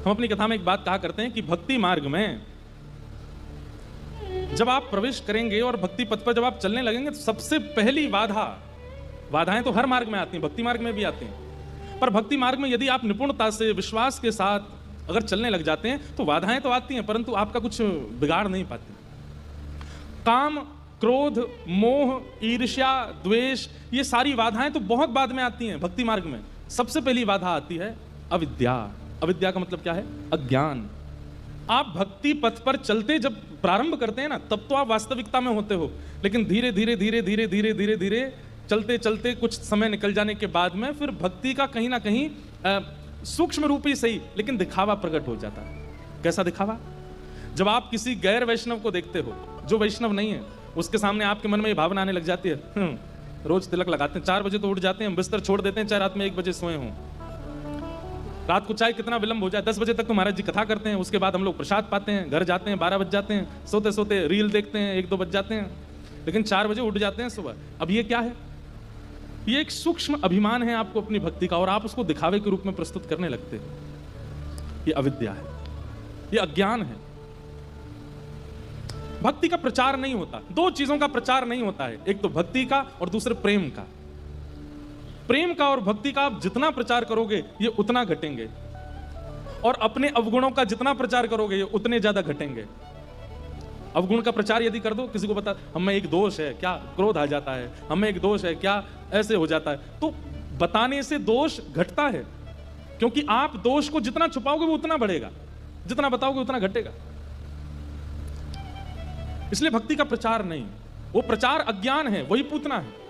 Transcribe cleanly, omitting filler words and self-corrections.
हम अपनी कथा में एक बात कहा करते हैं कि भक्ति मार्ग में जब आप प्रवेश करेंगे और भक्ति पथ पर जब आप चलने लगेंगे तो सबसे पहली बाधाएं तो हर मार्ग में आती हैं, भक्ति मार्ग में भी आती हैं, पर भक्ति मार्ग में यदि आप निपुणता से विश्वास के साथ अगर चलने लग जाते हैं तो बाधाएं तो आती हैं परंतु आपका कुछ बिगाड़ नहीं पाती। काम, क्रोध, मोह, ईर्ष्या, द्वेष, ये सारी बाधाएं तो बहुत बाद में आती हैं। भक्ति मार्ग में सबसे पहली बाधा आती है अविद्या। अविद्या का मतलब क्या है? अज्ञान। आप भक्ति पथ पर चलते जब प्रारंभ करते हैं ना तब तो आप वास्तविकता में होते हो, लेकिन धीरे धीरे धीरे धीरे धीरे धीरे धीरे चलते चलते कुछ समय निकल जाने के बाद में फिर भक्ति का कहीं ना कहीं सूक्ष्म रूप ही सही लेकिन दिखावा प्रकट हो जाता है। कैसा दिखावा? जब आप किसी गैर वैष्णव को देखते हो जो वैष्णव नहीं है, उसके सामने आपके मन में ये भावना आने लग जाती है, रोज तिलक लगाते हैं, 4 बजे तो उठ जाते हैं, बिस्तर छोड़ देते हैं, चाहे रात में 1 बजे सोए हों, रात को चाहे कितना विलंब हो जाए 10 बजे तक तो महाराज जी कथा करते हैं, उसके बाद हम लोग प्रसाद पाते हैं, घर जाते हैं 12 बज जाते हैं, सोते सोते रील देखते हैं 1-2 बज जाते हैं, लेकिन 4 बजे उठ जाते हैं सुबह। अब ये क्या है? ये एक सूक्ष्म अभिमान है आपको अपनी भक्ति का और आप उसको दिखावे के रूप में प्रस्तुत करने लगते हैं। ये अविद्या है, ये अज्ञान है। भक्ति का प्रचार नहीं होता, 2 चीजों का प्रचार नहीं होता है, एक तो भक्ति का और दूसरे प्रेम का। प्रेम का और भक्ति का आप जितना प्रचार करोगे ये उतना घटेंगे और अपने अवगुणों का जितना प्रचार करोगे ये उतने ज्यादा घटेंगे। अवगुण का प्रचार यदि कर दो, किसी को बता हमें एक दोष है क्या, क्रोध आ जाता है, हमें एक दोष है क्या, ऐसे हो जाता है, तो बताने से दोष घटता है, क्योंकि आप दोष को जितना छुपाओगे वो उतना बढ़ेगा, जितना बताओगे उतना घटेगा। इसलिए भक्ति का प्रचार नहीं, वो प्रचार अज्ञान है, वही पूतना है।